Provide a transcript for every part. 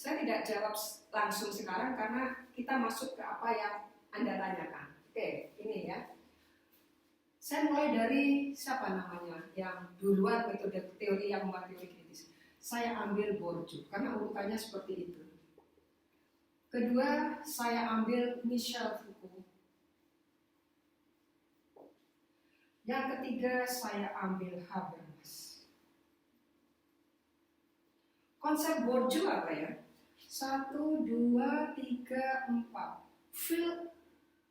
Saya tidak jawab langsung sekarang karena kita masuk ke apa yang Anda tanyakan. Oke, ini ya. Saya mulai dari siapa namanya yang duluan metode teori yang membuat teori kritis. Saya ambil Bourdieu karena urutannya seperti itu. Kedua, saya ambil Michel Foucault. Yang ketiga, saya ambil Habermas. Konsep Bourdieu apa ya? 1, 2, 3, 4.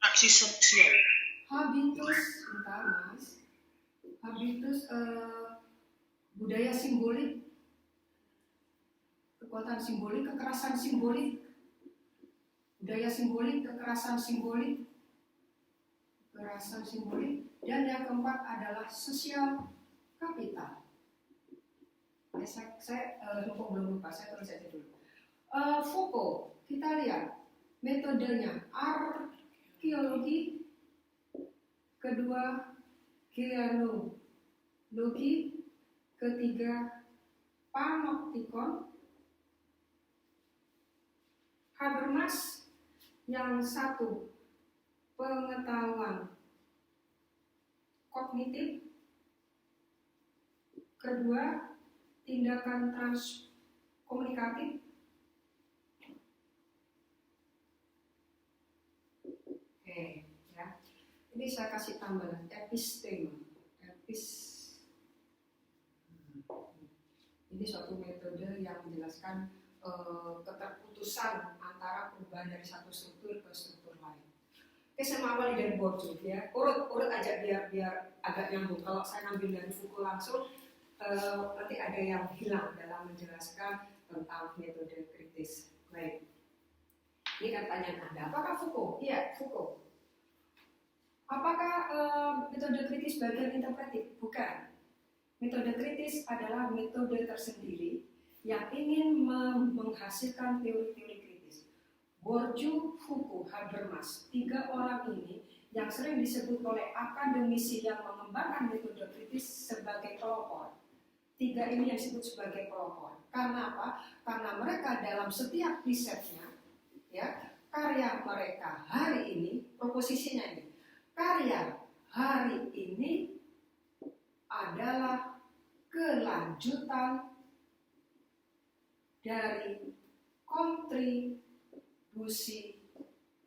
Aksi sosial. Habitus, bentar mas. Habitus budaya simbolik, kekuatan simbolik, kekerasan simbolik, budaya simbolik, kekerasan simbolik, dan yang keempat adalah sosial kapital. Saya belum lupa, saya tulis aja dulu. Foucault, kita lihat metodenya arkeologi, kedua geologi, ketiga panoptikon. Habermas yang satu pengetahuan kognitif, kedua tindakan transkomunikatif, ya. Ini saya kasih tambahan episteme. Ini suatu metode yang menjelaskan keterputusan antara perubahan dari satu struktur ke struktur lain. Oke, saya mau awali dari Bourdieu ya. Urut aja biar agak nyambung. Kalau saya ngambil dari Foucault langsung, nanti ada yang hilang dalam menjelaskan tentang metode kritis. Baik. Ini kan pertanyaan Anda, apakah Foucault? Iya, Foucault. Apakah metode kritis bagian interpretif? Bukan. Metode kritis adalah metode tersendiri yang ingin menghasilkan teori-teori kritis. Bourdieu, Foucault, Habermas, 3 orang ini yang sering disebut oleh akademisi yang mengembangkan metode kritis sebagai pelopor. 3 ini yang disebut sebagai pelopor. Karena apa? Karena mereka dalam setiap risetnya, ya, karya mereka hari ini, proposisinya ini, karya hari ini adalah kelanjutan dari kontribusi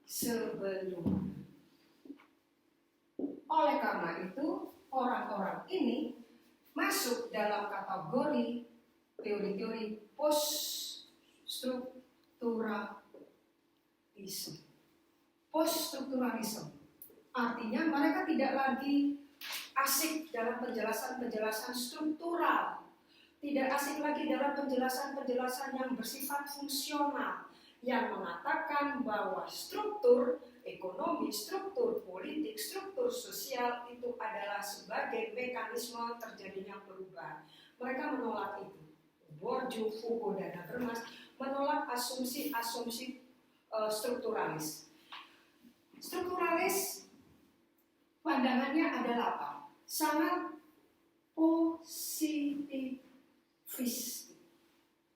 sebelumnya. Oleh karena itu, orang-orang ini masuk dalam kategori teori-teori post-strukturalisme. Post-strukturalisme artinya mereka tidak lagi asik dalam penjelasan-penjelasan struktural, tidak asik lagi dalam penjelasan-penjelasan yang bersifat fungsional, yang mengatakan bahwa struktur ekonomi, struktur politik, struktur sosial itu adalah sebagai mekanisme terjadinya perubahan. Mereka menolak itu. Bourdieu, Foucault, dan Habermas menolak asumsi-asumsi strukturalis. Strukturalis pandangannya adalah apa? Sangat positivis.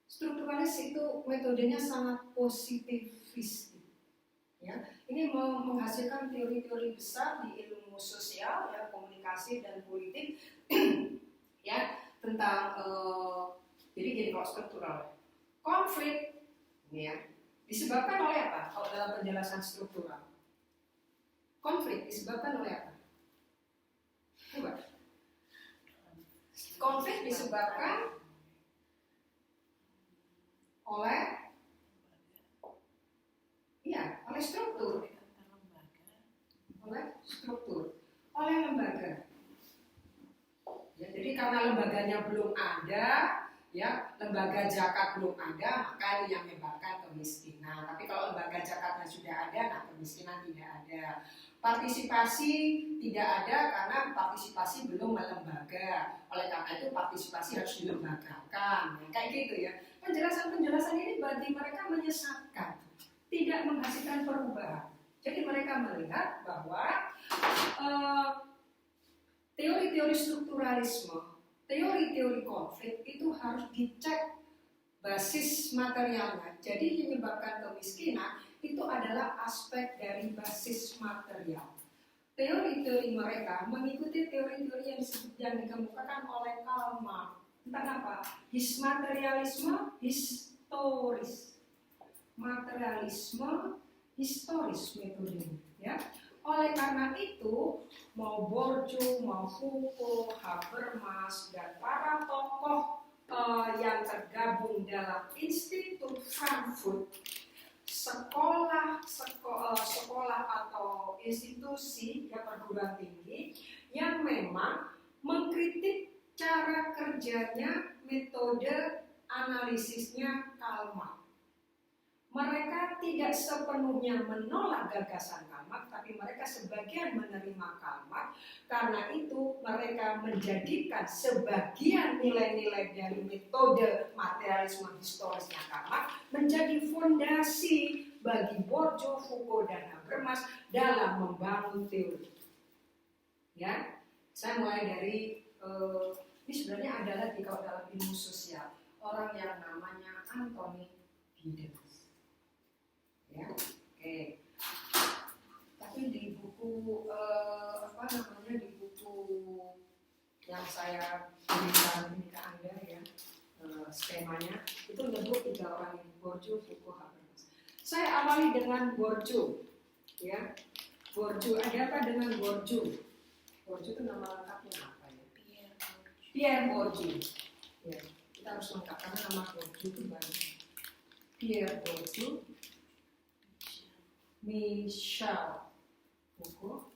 Strukturalis itu metodenya sangat positivis. Ya, ini mau menghasilkan teori-teori besar di ilmu sosial, ya, komunikasi dan politik, ya, tentang jadi gini kalau struktural, konflik, ya, disebabkan oleh apa? Kalau dalam penjelasan struktural, konflik disebabkan oleh apa? Coba. Konflik disebabkan oleh struktur, oleh lembaga. Ya, jadi karena lembaganya belum ada, ya, lembaga zakat belum ada, maka ini yang menyebabkan kemiskinan. Tapi kalau lembaga zakatnya sudah ada, nah kemiskinan tidak ada. Partisipasi tidak ada karena partisipasi belum melembaga. Oleh karena itu partisipasi harus dilembagakan. Ya, kayak gitu ya. Penjelasan-penjelasan ini bagi mereka menyesatkan, tidak menghasilkan perubahan. Jadi mereka melihat bahwa teori-teori strukturalisme, teori-teori konflik itu harus dicek basis materialnya. Jadi yang menyebabkan kemiskinan itu adalah aspek dari basis material. Teori-teori mereka mengikuti teori-teori yang dikemukakan oleh Karl Marx tentang apa? Materialisme historis, materialisme historis metodenya. Ya. Oleh karena itu, mau Bourdieu, mau Foucault, Habermas, dan para tokoh yang tergabung dalam Institut Frankfurt, sekolah atau institusi yang perguruan tinggi yang memang mengkritik cara kerjanya, metode analisisnya Karl Marx. Mereka tidak sepenuhnya menolak gagasan Karl Marx, tapi mereka sebagian menerima Karl Marx. Karena itu mereka menjadikan sebagian nilai-nilai dari metode materialisme historisnya Karl Marx menjadi fondasi bagi Bourdieu, Foucault, dan Habermas dalam membangun teori. Ya, saya mulai dari ini sebenarnya adalah di kalau dalam ilmu sosial orang yang namanya Anthony Giddens. Ya, oke. Tapi di buku di buku yang saya berikan ini ke Anda ya, skemanya itu menyebut 3 orang ini, Bourdieu, Foucault, Habermas. Saya awali dengan Bourdieu, ya. Bourdieu, ada apa dengan Bourdieu? Bourdieu itu nama lengkapnya apa ya? Pierre Bourdieu. Ya, kita harus lengkap karena nama Bourdieu itu banyak. Pierre Bourdieu, Michel Foucault,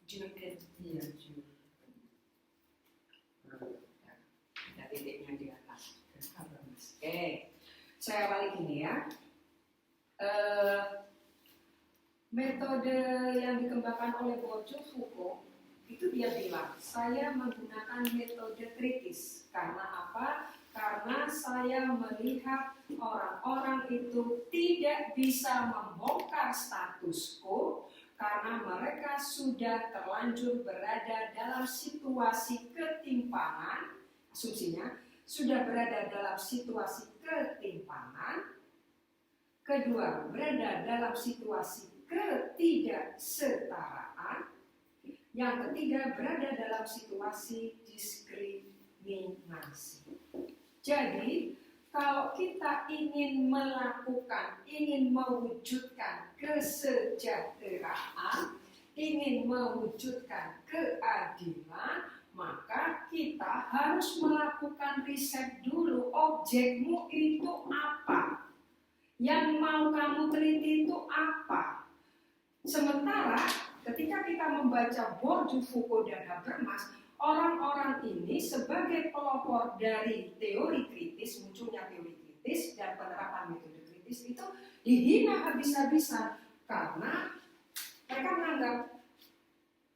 Jürgen, iya Jürgen. Ada titiknya di atas. Oke, saya balik ini ya. Metode yang dikembangkan oleh Bourdieu, Foucault itu dia bilang, saya menggunakan metode kritis. Karena apa? Karena saya melihat orang-orang itu tidak bisa membongkar status quo karena mereka sudah terlanjur berada dalam situasi ketimpangan, asumsinya sudah berada dalam situasi ketimpangan. Kedua, berada dalam situasi ketidaksetaraan. Yang ketiga, berada dalam situasi diskriminasi. Jadi, kalau kita ingin mewujudkan kesejahteraan, ingin mewujudkan keadilan, maka kita harus melakukan riset dulu. Objekmu itu apa? Yang mau kamu teliti itu apa? Sementara ketika kita membaca Bourdieu, Foucault, dan Habermas, orang-orang ini sebagai pelopor dari teori kritis, munculnya teori kritis dan penerapan metode kritis itu dihina habis-habisan karena mereka menganggap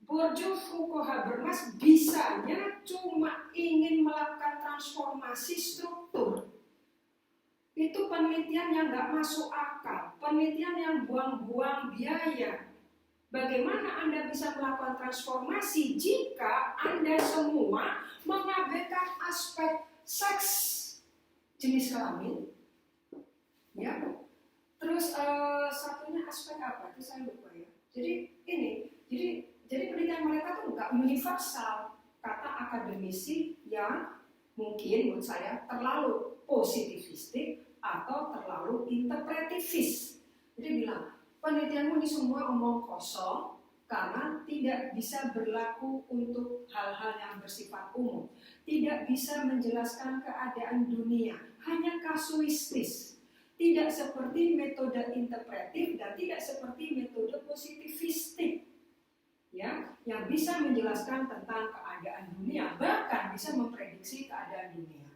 Bourdieu, Foucault, Habermas bisanya cuma ingin melakukan transformasi struktur. Itu penelitian yang nggak masuk akal, penelitian yang buang-buang biaya. Bagaimana Anda bisa melakukan transformasi jika Anda semua mengabaikan aspek seks jenis kelamin? Ya. Terus satunya aspek apa? Itu saya lupa ya. Jadi penelitian mereka tuh nggak universal. Kata akademisi yang mungkin menurut saya terlalu positivistik atau terlalu interpretivis. Jadi bilang, penelitianmu ini semua omong kosong karena tidak bisa berlaku untuk hal-hal yang bersifat umum. Tidak bisa menjelaskan keadaan dunia, hanya kasuistis. Tidak seperti metode interpretif dan tidak seperti metode positivistik. Ya, yang bisa menjelaskan tentang keadaan dunia, bahkan bisa memprediksi keadaan dunia.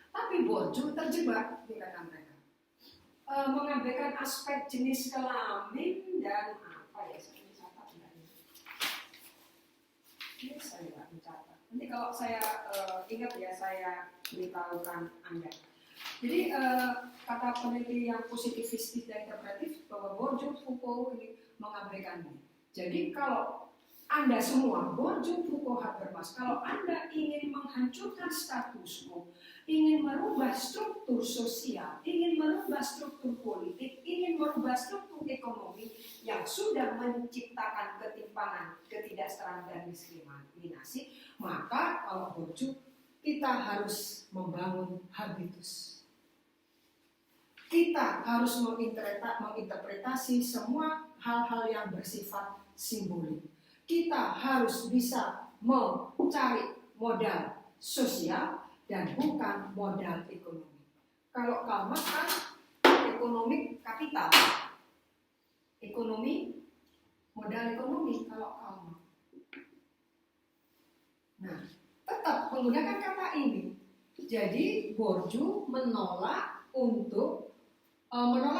Tapi Bourdieu terjebak, dikatakan mereka. Mengabaikan aspek jenis kelamin dan apa ya, saya mencatat ini saya nggak mencatat. Nanti kalau saya ingat ya saya beritahukan Anda. Jadi kata peneliti yang positivistik dan interpretif bahwa Bourdieu, Foucault ini mengabaikannya. Jadi kalau Anda semua, Bourdieu, Foucault, Habermas, kalau Anda ingin menghancurkan status quo, ingin merubah struktur sosial, ingin merubah struktur politik, ingin merubah struktur ekonomi yang sudah menciptakan ketimpangan, ketidaksetaraan dan diskriminasi, maka kalau Borju kita harus membangun habitus. Kita harus menginterpretasi semua hal-hal yang bersifat simbolik. Kita harus bisa mencari modal sosial dan bukan modal ekonomi. Kalau Karl Marx kan ekonomi kapital, ekonomi modal ekonomi kalau Karl Marx. Nah, tetap menggunakan kata ini. Jadi Borju menolak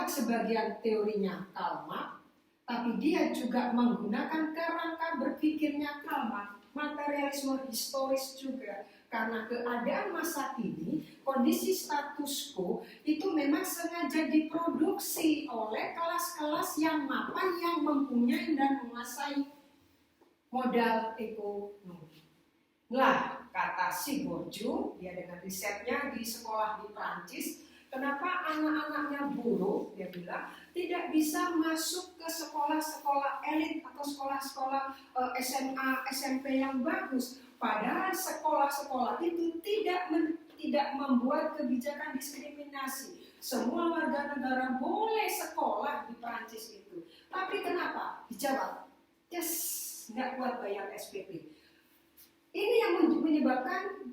sebagian teorinya Karl Marx, tapi dia juga menggunakan kerangka berpikirnya Karl Marx, materialisme historis juga. Karena keadaan masa kini, kondisi status quo itu memang sengaja diproduksi oleh kelas-kelas yang mapan, yang mempunyai dan menguasai modal ekonomi. Lah, kata si Borju, dia dengan risetnya di sekolah di Prancis, kenapa anak-anaknya buruh, dia bilang, tidak bisa masuk ke sekolah-sekolah elit atau sekolah-sekolah SMA, SMP yang bagus. Padahal sekolah-sekolah itu tidak membuat kebijakan diskriminasi. Semua warga negara boleh sekolah di Prancis itu. Tapi kenapa? Dijawab, yes, nggak kuat bayar SPP. Ini yang menyebabkan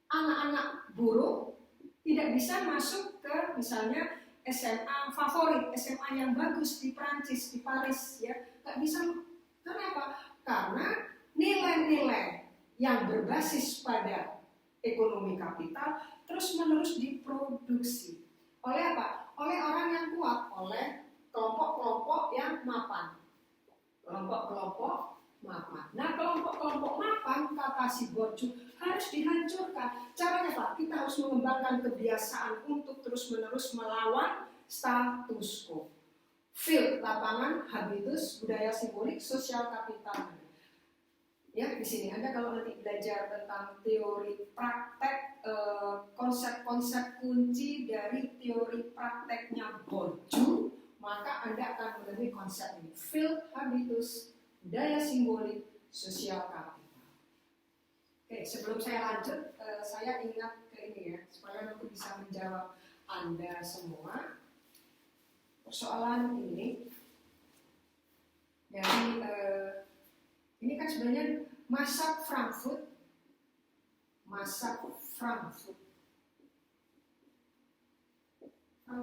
anak-anak buruh tidak bisa masuk ke misalnya SMA favorit, SMA yang bagus di Prancis, di Paris, ya, nggak bisa. Kenapa? Karena nilai-nilai yang berbasis pada ekonomi kapital terus-menerus diproduksi oleh apa? Oleh orang yang kuat, oleh kelompok-kelompok yang mapan, kelompok-kelompok mapan. Nah, kelompok-kelompok mapan, kata si Borju, harus dihancurkan. Caranya apa? Kita harus mengembangkan kebiasaan untuk terus-menerus melawan status quo. Field, lapangan, habitus, budaya simbolik, sosial kapital. Ya, di sini Anda kalau nanti belajar tentang teori praktek, konsep-konsep kunci dari teori prakteknya Borju, maka Anda akan menemui konsep ini. Field, habitus, budaya simbolik, sosial kapital. Oke, sebelum saya lanjut, saya ingat ke ini ya, supaya nanti bisa menjawab Anda semua persoalan ini. Jadi ini kan sebenarnya masak Frankfurt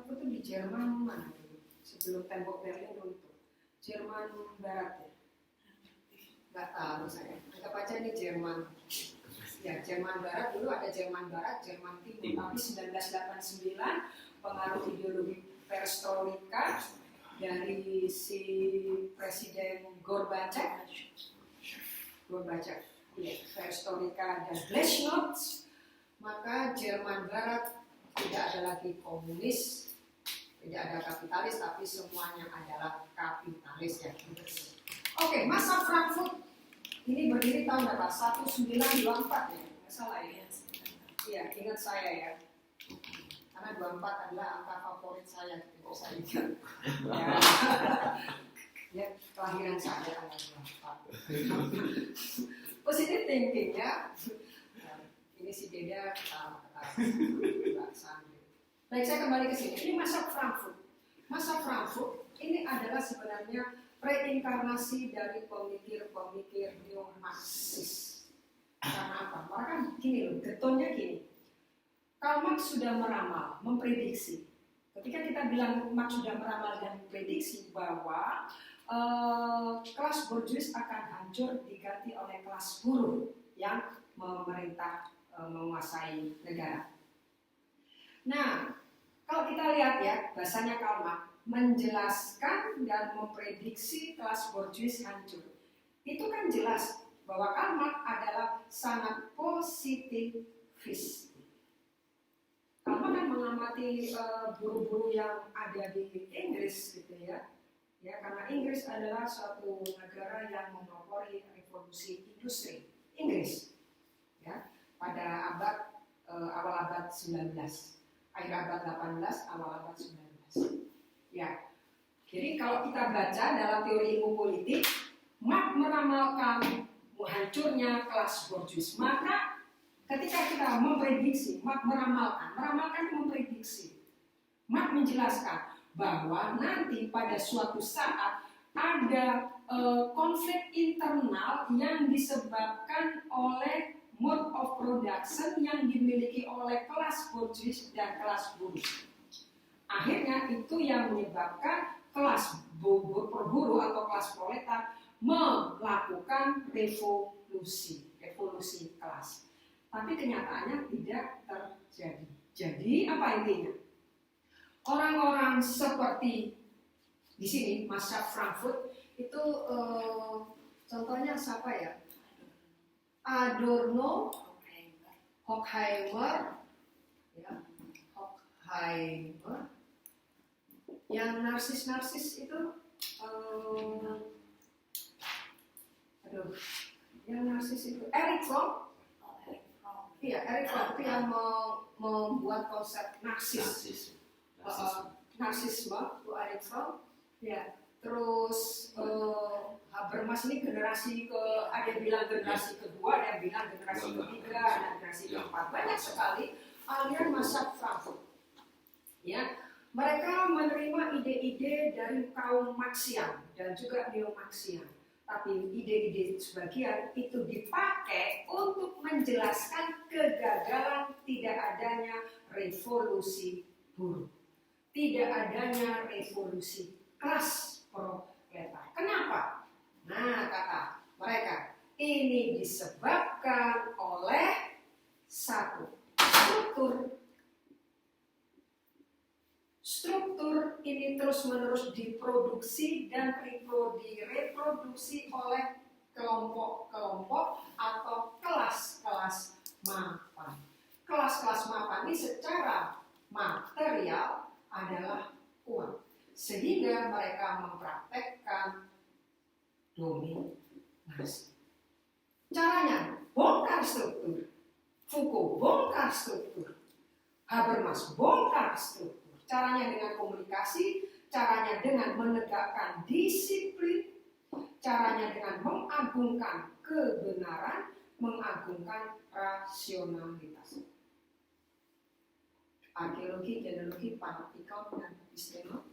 itu di Jerman mana dulu? Sebelum tembok Berlin dulu itu Jerman Barat ya? Nggak tahu saya. Anggap aja ini Jerman. Ya, Jerman Barat dulu ada Jerman Barat, Jerman Timur. Tapi 1989 pengaruh ideologi perestroika dari si Presiden Gorbachev, ya, perestroika dan glasnost, maka Jerman Barat tidak ada lagi komunis, tidak ada kapitalis, tapi semuanya adalah kapitalis ya. Oke, masa Frankfurt ini berdiri tahun berapa? 1924 ya, nggak salah ya? Iya, ingat saya ya. Karena 24 adalah angka favorit saya, itu saya ingat. Ya, kelahiran saya tanggal 24. Positive thinking ya. Ini si beda ketawa sambil. Baik, saya kembali ke sini. Ini masa Frankfurt. Masa Frankfurt ini adalah sebenarnya reinkarnasi dari pemikir-pemikir neo-Marxis. Karena apa? Karena kan gini loh, getonnya gini. Karl Marx sudah meramal, memprediksi. Ketika kita bilang Marx sudah meramal dan memprediksi bahwa kelas borjuis akan hancur diganti oleh kelas buruh yang memerintah, menguasai negara. Nah, kalau kita lihat ya, bahasanya Karl Marx menjelaskan dan memprediksi kelas borjuis hancur. Itu kan jelas bahwa Karl Marx adalah sangat positivis. Karl Marx kan mengamati buruh-buruh yang ada di Inggris gitu ya. Ya, karena Inggris adalah suatu negara yang menopori revolusi industri. Inggris ya, pada abad awal abad 19, akhir abad 18, awal abad 19. Ya, jadi kalau kita baca dalam teori ilmu politik, Marx meramalkan hancurnya kelas borjuis. Maka ketika kita memprediksi, Marx meramalkan memprediksi. Marx menjelaskan bahwa nanti pada suatu saat ada konflik internal yang disebabkan oleh mode of production yang dimiliki oleh kelas borjuis dan kelas buruh. Akhirnya itu yang menyebabkan kelas berburu atau kelas proletar melakukan revolusi kelas. Tapi kenyataannya tidak terjadi. Jadi apa intinya? Orang-orang seperti di sini, Masyarakat Frankfurt itu contohnya siapa ya? Adorno, Horkheimer, yang narsis itu, yang narsis itu Erich Fromm. Iya, Erich Fromm itu yang membuat konsep narsisme, itu Erich Fromm. Ya, terus Habermas ini generasi ada yang bilang generasi kedua, ada yang bilang generasi ketiga, ada generasi keempat. Banyak sekali aliran Masyarakat Frankfurt. Ya, mereka menerima ide-ide dari kaum Marxian dan juga neo-Marxian. Tapi ide-ide sebagian itu dipakai untuk menjelaskan kegagalan tidak adanya revolusi buruh, tidak adanya revolusi kelas proletar. Kenapa? Nah, kata mereka, ini disebabkan oleh satu, struktur ini terus-menerus diproduksi dan direproduksi oleh kelompok-kelompok atau kelas-kelas mapan. Kelas-kelas mapan ini secara material adalah uang, sehingga mereka mempraktekkan dominasi. Caranya bongkar struktur. Foucault bongkar struktur. Habermas bongkar struktur. Caranya dengan komunikasi, caranya dengan menegakkan disiplin, caranya dengan mengagungkan kebenaran, mengagungkan rasionalitas. Arkeologi, genealogi, panoptikon, dan episteme